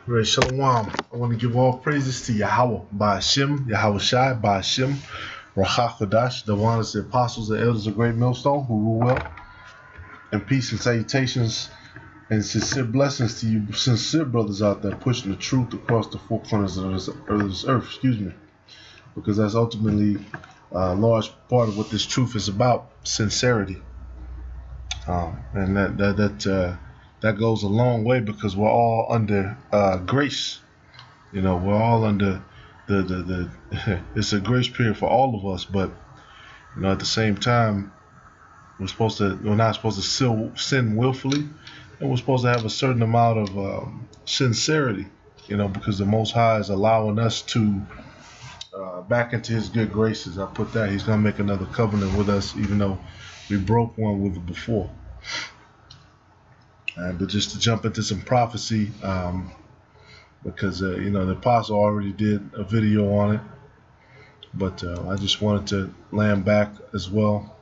Right, Shalom. I want to give all praises to Yahweh, Ba'ashem, Yahweh Shai, Ba'ashem, Rachakodash, the ones, the apostles, the elders of Great Millstone, who rule well, and peace and salutations and sincere blessings to you, sincere brothers out there pushing the truth across the four corners of this earth, because that's ultimately a large part of what this truth is about, sincerity. And that goes a long way because we're all under grace. We're all under the it's a grace period for all of us, but at the same time, we're not supposed to sin willfully, and we're supposed to have a certain amount of sincerity, because the Most High is allowing us to back into His good graces. I put that He's gonna make another covenant with us, even though we broke one with it before. But just to jump into some prophecy, because the apostle already did a video on it, but I just wanted to land back as well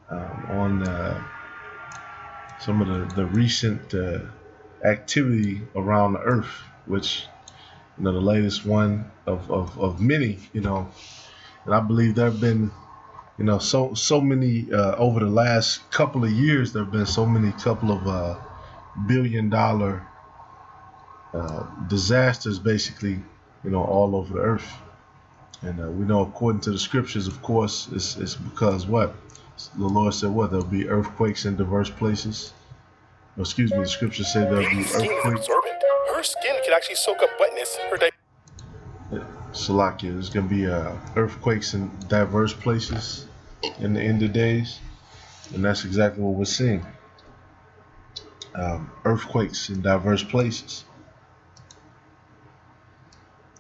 on some of the recent activity around the earth, which the latest one of many, and I believe there have been so many over the last couple of years. There have been so many couple of billion-dollar disasters, basically, all over the earth. And we know, according to the scriptures, of course, it's because what the Lord said, what there'll be earthquakes in diverse places. Excuse me, the scriptures say there'll be skin is earthquakes. absorbent. Her skin can actually soak up wetness. Salakia, there's gonna be earthquakes in diverse places in the end of days, and that's exactly what we're seeing. Earthquakes in diverse places.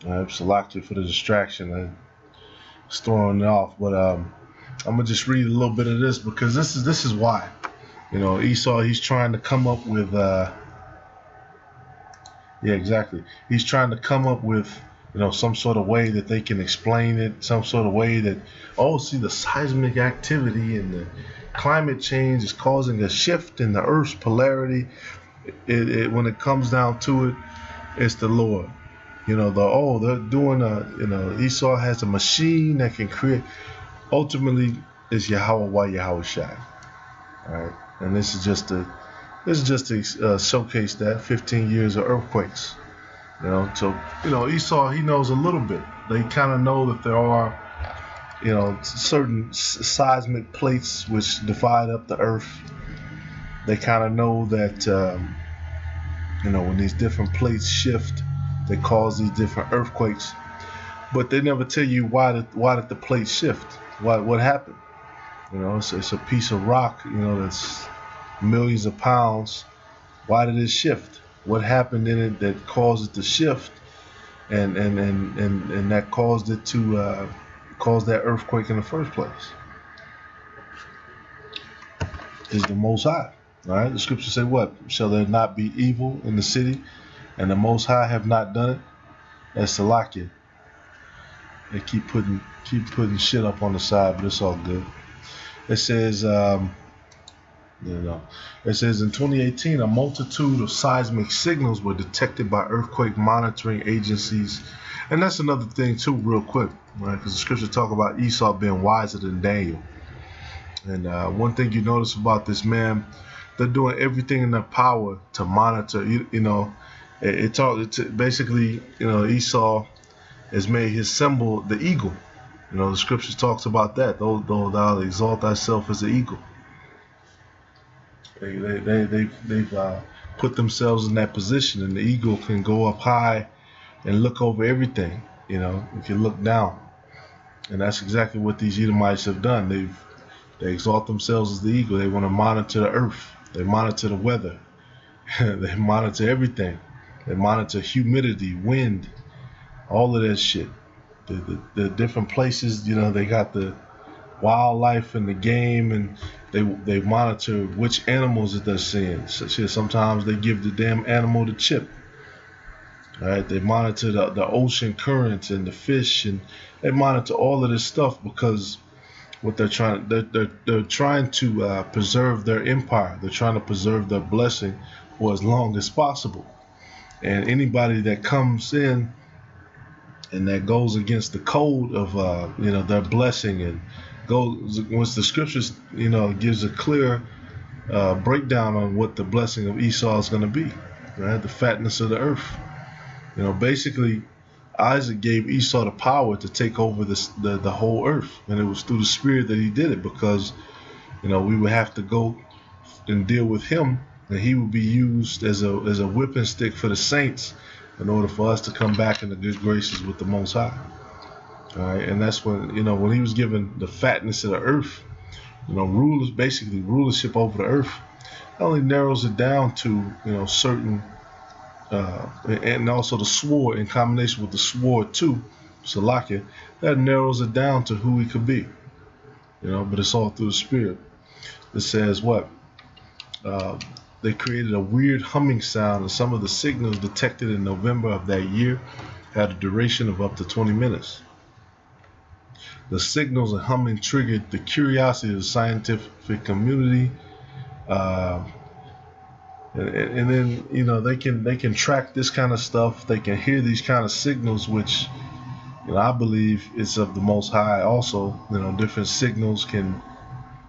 Salakia for the distraction. It's throwing it off, but I'm gonna just read a little bit of this because this is why. Esau, he's trying to come up with he's trying to come up with some sort of way that they can explain it, some sort of way that the seismic activity and the climate change is causing a shift in the earth's polarity. When it comes down to it, it's the Lord. They're doing Esau has a machine that can create. Ultimately, it's Yahweh Shai. All right, and this is just to showcase that 15 years of earthquakes. So Esau, he knows a little bit. They kind of know that there are certain seismic plates which divide up the earth. They kind of know that when these different plates shift, they cause these different earthquakes. But they never tell you why did the plate shift? What happened? It's a piece of rock, that's millions of pounds. Why did it shift? What happened in it that caused it to shift, and that caused it to cause that earthquake in the first place? Is the Most High. All right. The scripture say, "What shall there not be evil in the city, and the Most High have not done it?" That's Salakia. They keep putting shit up on the side, but it's all good. It says, it says in 2018, a multitude of seismic signals were detected by earthquake monitoring agencies. And that's another thing too, real quick, right? Because the scriptures talk about Esau being wiser than Daniel. And one thing you notice about this man, they're doing everything in their power to monitor. Basically, Esau has made his symbol the eagle. The scriptures talks about that. Though thou exalt thyself as an eagle. They've put themselves in that position, and the eagle can go up high and look over everything. If you look down, and that's exactly what these Edomites have done. They exalt themselves as the eagle. They want to monitor the earth. They monitor the weather. They monitor everything. They monitor humidity, wind, all of that shit. The different places, they got the wildlife and the game, and they monitor which animals that they're seeing. So sometimes they give the damn animal the chip. All right, they monitor the ocean currents and the fish, and they monitor all of this stuff because what they're trying to preserve their empire. They're trying to preserve their blessing for as long as possible. And anybody that comes in and that goes against the code of their blessing, and goes once the scriptures gives a clear breakdown on what the blessing of Esau is going to be, right? The fatness of the earth. Basically, Isaac gave Esau the power to take over the whole earth, and it was through the spirit that he did it, because we would have to go and deal with him, and he would be used as a whipping stick for the saints in order for us to come back into good graces with the Most High. All right, and that's when when he was given the fatness of the earth, rulers, basically rulership over the earth, it only narrows it down to certain, and also the sword in combination with the sword too, Salakia, that narrows it down to who he could be, but it's all through the spirit. It says what? They created a weird humming sound, and some of the signals detected in November of that year had a duration of up to 20 minutes. The signals and humming triggered the curiosity of the scientific community, and then they can track this kind of stuff. They can hear these kind of signals, which I believe is of the Most High. Also, different signals can,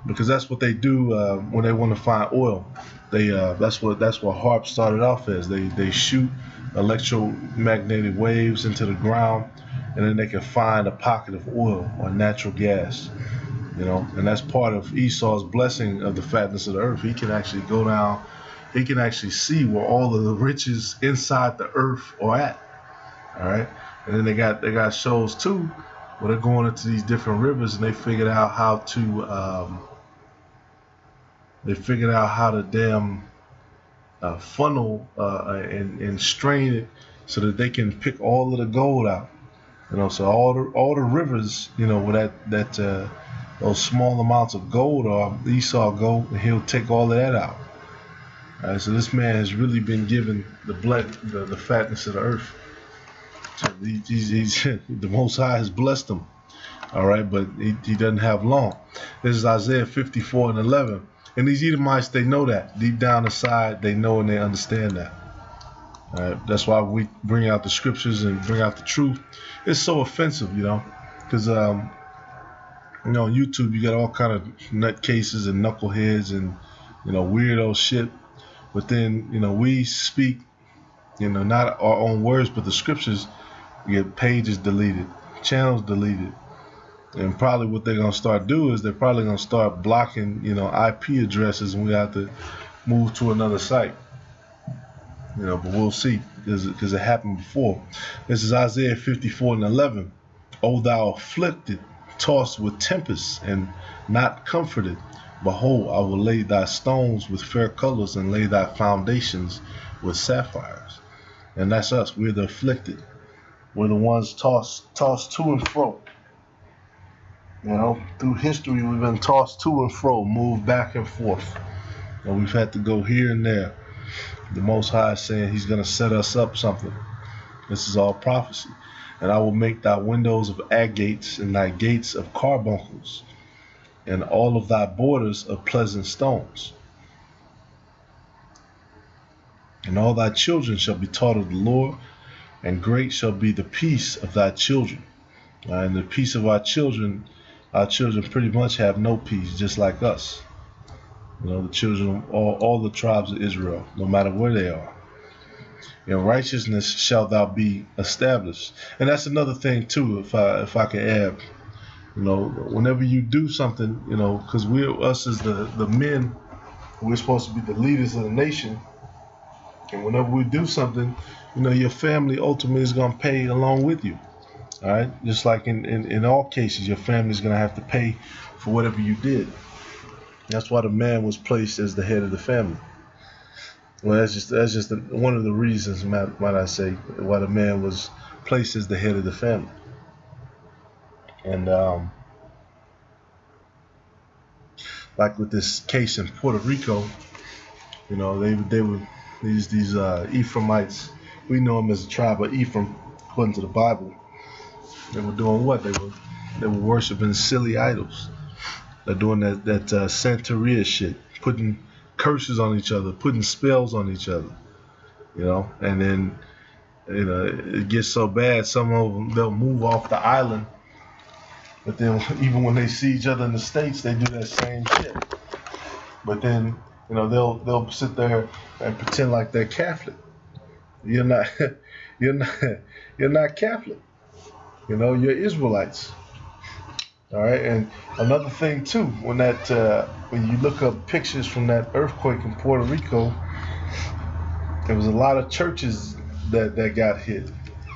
because that's what they do when they want to find oil. They that's what HARP started off as. They shoot electromagnetic waves into the ground, and then they can find a pocket of oil or natural gas. And that's part of Esau's blessing of the fatness of the earth. He can actually go down. He can actually see where all of the riches inside the earth are at. All right, and then they got shows too, where they're going into these different rivers, and they figured out how to. They figured out how to funnel and strain it so that they can pick all of the gold out. So all the rivers, where that those small amounts of gold are, Esau go and he'll take all of that out. All right, so this man has really been given the fatness of the earth. So he's the Most High has blessed him. All right, but he doesn't have long. This is Isaiah 54:11. And these Edomites, they know that. Deep down inside, they know and they understand that. All right, that's why we bring out the scriptures and bring out the truth. It's so offensive, because on YouTube you got all kind of nutcases and knuckleheads and weirdo shit. But then we speak, not our own words, but the scriptures. We get pages deleted, channels deleted. And probably what they're going to start doing is they're probably going to start blocking, IP addresses, and we have to move to another site. But we'll see, because it happened before. This is Isaiah 54:11. O thou afflicted, tossed with tempests, and not comforted, behold, I will lay thy stones with fair colors, and lay thy foundations with sapphires. And that's us. We're the afflicted. We're the ones tossed to and fro. Through history, we've been tossed to and fro, moved back and forth. And we've had to go here and there. The Most High is saying he's going to set us up something. This is all prophecy. And I will make thy windows of agates, and thy gates of carbuncles, and all of thy borders of pleasant stones. And all thy children shall be taught of the Lord, and great shall be the peace of thy children. And the peace of our children pretty much have no peace, just like us. The children of all the tribes of Israel, no matter where they are. In righteousness shalt thou be established. And that's another thing too, if I can add. Whenever you do something, because us as the men, we're supposed to be the leaders of the nation. And whenever we do something, your family ultimately is going to pay along with you. All right, just like in all cases, your family's going to have to pay for whatever you did. That's why the man was placed as the head of the family. Well, that's just one of the reasons, might I say, why the man was placed as the head of the family. And like with this case in Puerto Rico, they were these Ephraimites. We know them as the tribe of Ephraim, according to the Bible. They were doing what? They were worshiping silly idols. They're doing that Santeria shit, putting curses on each other, putting spells on each other. And then it gets so bad, some of them they'll move off the island, but then even when they see each other in the States, they do that same shit. But then they'll sit there and pretend like they're Catholic. You're not, you're not, you're not Catholic. You're Israelites. All right, and another thing too, when you look up pictures from that earthquake in Puerto Rico, there was a lot of churches that got hit.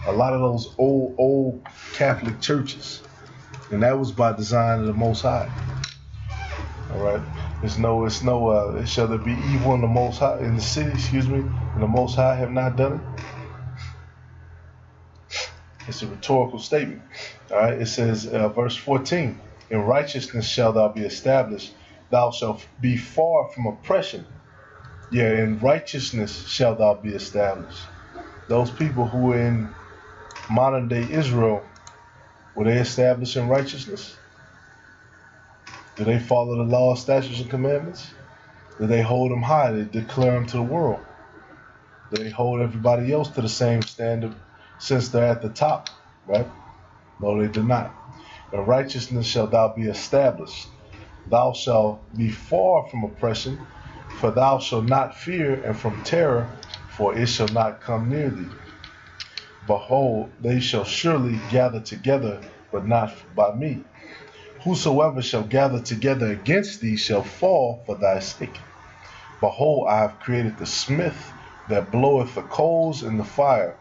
A lot of those old Catholic churches, and that was by design of the Most High. All right, shall there be evil in the Most High in the city? Excuse me, and the Most High have not done it. It's a rhetorical statement. All right, it says, verse 14: In righteousness shalt thou be established; thou shalt be far from oppression. Yeah, in righteousness shalt thou be established. Those people who were in modern day Israel, were they established in righteousness? Do they follow the law, statutes, and commandments? Do they hold them high? They declare them to the world? Do they hold everybody else to the same standard since they're at the top? Right? No, they do not. In righteousness shalt thou be established. Thou shalt be far from oppression, for thou shalt not fear, and from terror, for it shall not come near thee. Behold, they shall surely gather together, but not by me. Whosoever shall gather together against thee shall fall for thy sake. Behold, I have created the smith that bloweth the coals in the fire,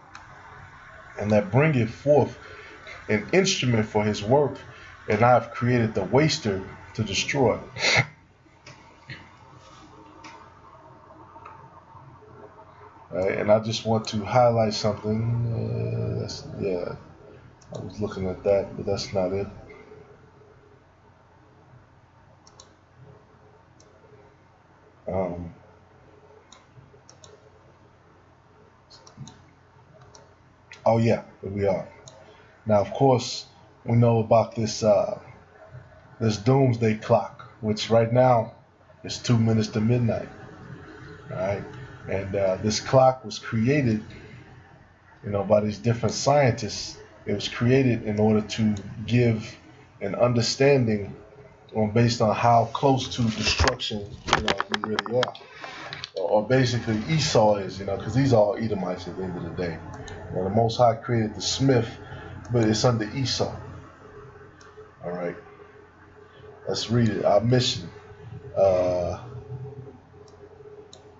and that bringeth forth an instrument for his work, and I have created the waster to destroy. Right, and I just want to highlight something. I was looking at that, but that's not it. Oh yeah, here we are. Now, of course, we know about this Doomsday Clock, which right now is 2 minutes to midnight. All right, and this clock was created, by these different scientists. It was created in order to give an understanding based on how close to destruction, we really are. Or basically Esau is, because these are all Edomites at the end of the day. The Most High created the Smith, but it's under Esau. All right, let's read it. Our mission.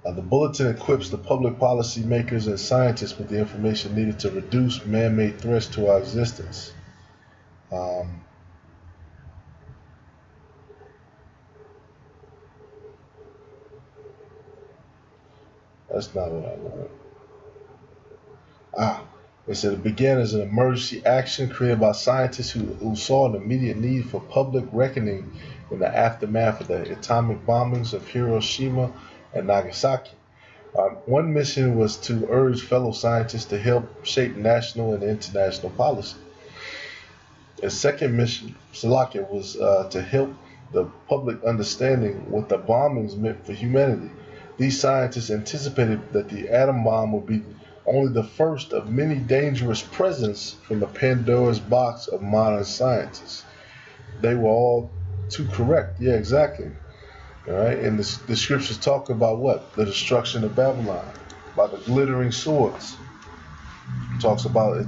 The Bulletin equips the public policy makers and scientists with the information needed to reduce man-made threats to our existence. That's not what I wanted. It said it began as an emergency action created by scientists who saw an immediate need for public reckoning in the aftermath of the atomic bombings of Hiroshima and Nagasaki. One mission was to urge fellow scientists to help shape national and international policy. A second mission, Salakia, was to help the public understanding what the bombings meant for humanity. These scientists anticipated that the atom bomb would be only the first of many dangerous presents from the Pandora's box of modern scientists. They were all too correct. Yeah, exactly. All right, and the scriptures talk about what? The destruction of Babylon, about the glittering swords. It talks about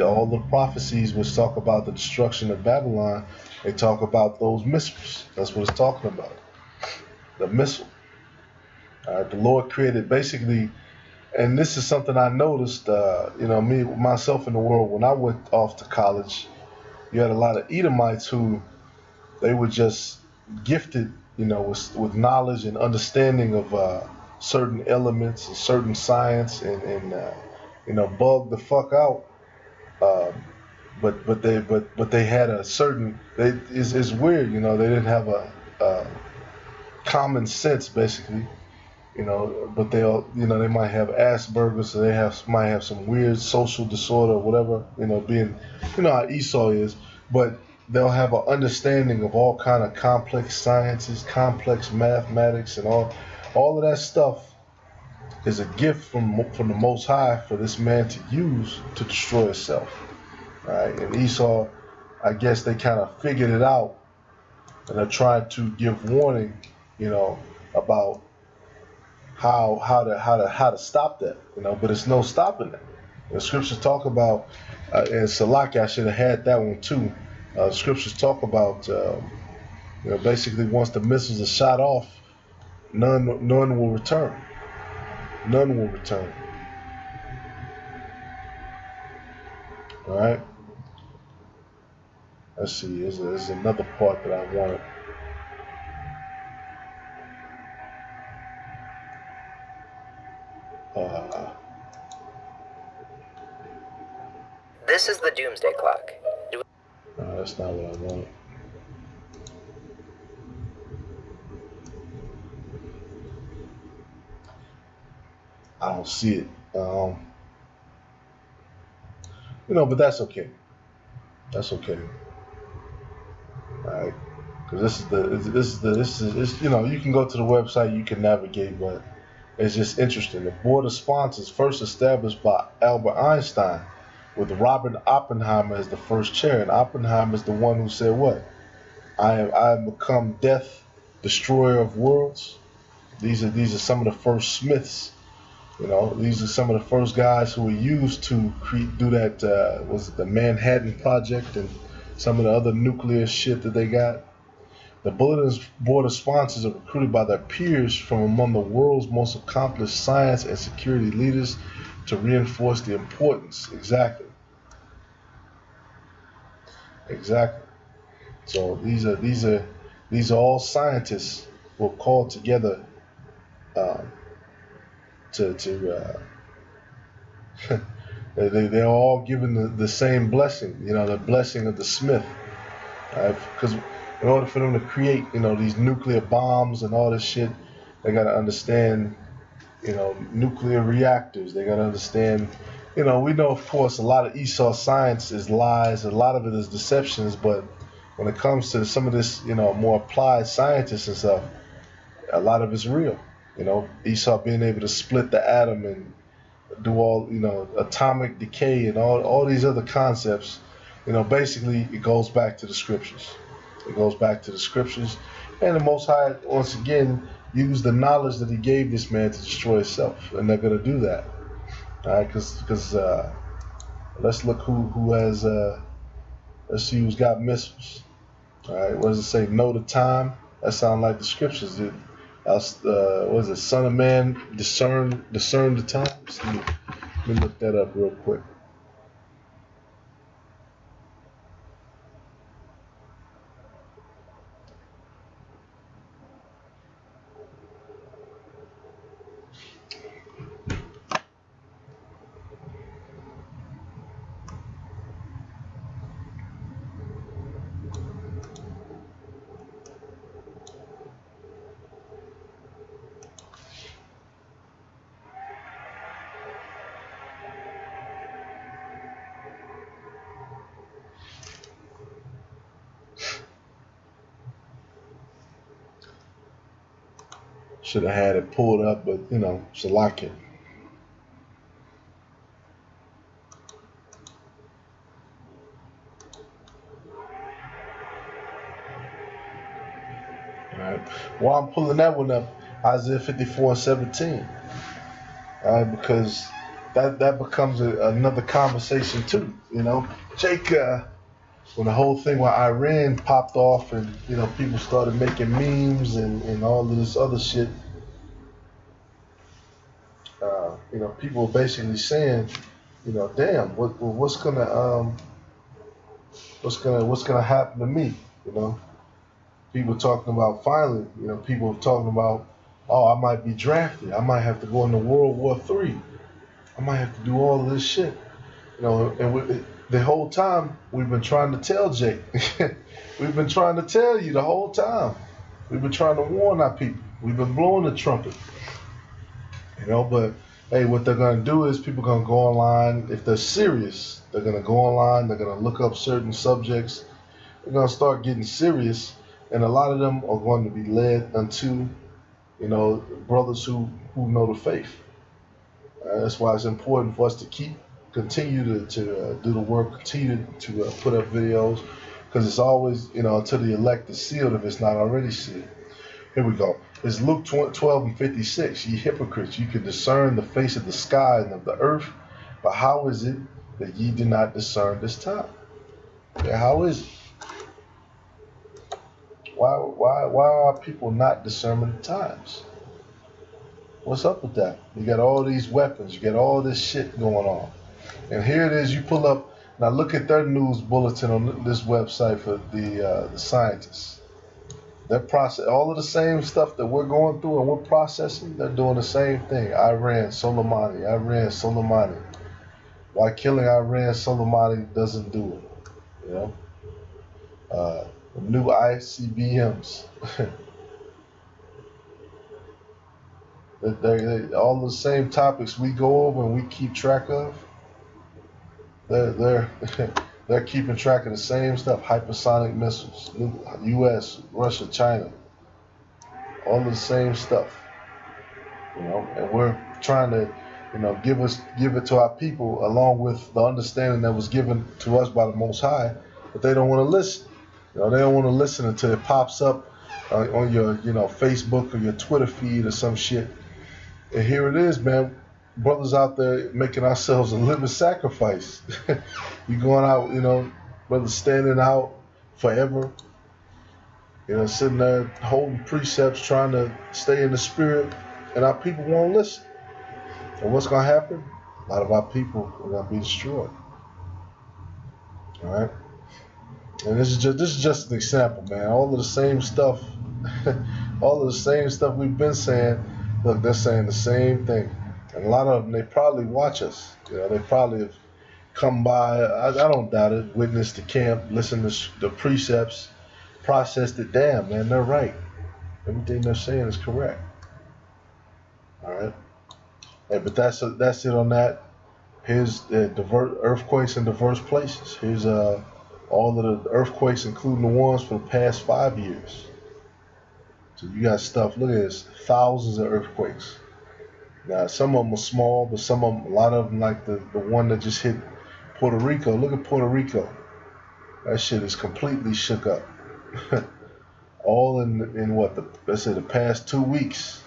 all the prophecies which talk about the destruction of Babylon. They talk about those missiles. That's what it's talking about. The missile. The Lord created basically, and this is something I noticed. Me myself in the world when I went off to college, you had a lot of Edomites who they were just gifted, with knowledge and understanding of certain elements and certain science, and bug the fuck out. But they had a certain. It's weird, they didn't have a common sense basically, But they might have Asperger's, so might have some weird social disorder, or whatever. Being, how Esau is, but they'll have an understanding of all kind of complex sciences, complex mathematics, and all of that stuff. is a gift from the Most High for this man to use to destroy himself. Right? And Esau, I guess they kind of figured it out and are trying to give warning, about how to stop that. But it's no stopping that. The scriptures talk about, and Salaki, I should have had that one too. Scriptures talk about, basically once the missiles are shot off, none will return. None will return. All right. Let's see. There's another part that I wanted. Uh, This is the Doomsday Clock. no, that's not what I wanted. I don't see it. But that's okay. That's okay. All right. Because you can go to the website, you can navigate, but it's just interesting. The board of sponsors first established by Albert Einstein, with Robert Oppenheimer as the first chair, and Oppenheimer is the one who said what? I have become death, destroyer of worlds. These are some of the first Smiths. These are some of the first guys who were used to do that. Was it the Manhattan Project and some of the other nuclear shit that they got? The Bulletin's board of sponsors are recruited by their peers from among the world's most accomplished science and security leaders to reinforce the importance. Exactly. So these are all scientists who are called together um, to they're all given the same blessing. The blessing of the Smith. Because in order for them to create, these nuclear bombs and all this shit, they got to understand, nuclear reactors. They got to understand, we know, of course, a lot of Esau science is lies. A lot of it is deceptions. But when it comes to some of this, more applied scientists and stuff, a lot of it's real. Esau being able to split the atom and do all, atomic decay and all these other concepts. Basically it goes back to the scriptures. It goes back to the scriptures. And the Most High, once again, used the knowledge that he gave this man to destroy himself. And they're going to do that. All right, because let's look who has, let's see who's got missiles. All right, what does it say? Know the time? That sounds like the scriptures. What is it? Son of man, discern the times? Let me look that up real quick. Should have had it pulled up, but Salaki. Alright. While I'm pulling that one up, Isaiah 54:17. Alright, because that becomes another conversation too. Jake, when the whole thing with Iran popped off and people started making memes and all of this other shit, people were basically saying, damn, what's gonna happen to me? People talking about finally, people talking about, oh, I might be drafted, I might have to go into World War III, I might have to do all of this shit, and the whole time we've been trying to tell Jake, we've been trying to tell you the whole time, we've been trying to warn our people, we've been blowing the trumpet, but hey, what they're gonna do is people gonna go online if they're serious. They're gonna go online. They're gonna look up certain subjects. They're gonna start getting serious, and a lot of them are going to be led unto, brothers who know the faith. That's why it's important for us to continue to do the work, continue to put up videos, because it's always, until the elect is sealed if it's not already sealed. Here we go. It's Luke 12 and 56. Ye hypocrites, you can discern the face of the sky and of the earth, but how is it that ye do not discern this time? Yeah, how is it? Why are people not discerning the times? What's up with that? You got all these weapons, you got all this shit going on. And here it is, you pull up, now look at their news bulletin on this website for the scientists. They're processing all of the same stuff that we're going through and we're processing. They're doing the same thing. Iran, Soleimani. Why killing Iran, Soleimani doesn't do it? The new ICBMs. They all the same topics we go over and we keep track of. They're they're keeping track of the same stuff. Hypersonic missiles, U.S., Russia, China, all of the same stuff. And we're trying to, give it to our people along with the understanding that was given to us by the Most High, but they don't want to listen. They don't want to listen until it pops up on your, Facebook or your Twitter feed or some shit. And here it is, man. Brothers out there making ourselves a living sacrifice. You going out, brothers standing out forever, sitting there holding precepts, trying to stay in the spirit, and our people won't listen. And what's going to happen? A lot of our people are going to be destroyed. All right? And this is just an example, man. All of the same stuff, we've been saying. Look, they're saying the same thing. And a lot of them, they probably watch us. They probably have come by, I don't doubt it, witnessed the camp, listened to the precepts, processed it. Damn, man, they're right. Everything they're saying is correct. All right? Hey, but that's it on that. Here's earthquakes in diverse places. Here's all of the earthquakes, including the ones for the past 5 years. So you got stuff, look at this, thousands of earthquakes. Now, some of them are small, but a lot of them, like the one that just hit Puerto Rico. Look at Puerto Rico. That shit is completely shook up. All in what, the past 2 weeks.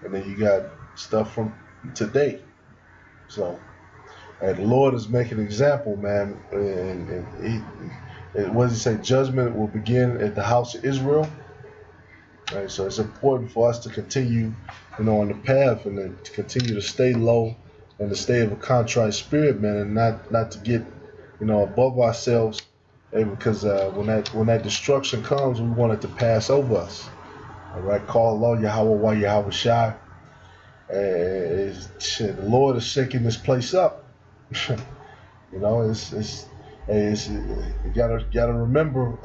And then you got stuff from today. So, the Lord is making an example, man. And what does he say? Judgment will begin at the house of Israel. Right, so it's important for us to continue, on the path and to continue to stay low and to stay of a contrite spirit, man, and not to get, above ourselves, because when that destruction comes, we want it to pass over us. All right, call Allah Yahweh Yahweh Shai. The Lord is shaking this place up. You gotta remember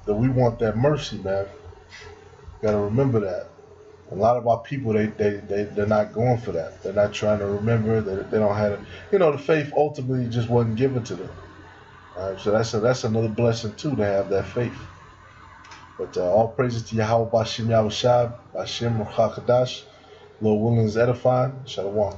that we want that mercy, man. Gotta remember that. A lot of our people, they're not going for that. They're not trying to remember. They don't have it. The faith ultimately just wasn't given to them. All right, so that's another blessing too, to have that faith. But all praises to Yahweh Bashim Yahushua, Bashim Ruach HaKodesh. Lord willing is edifying. Shalom.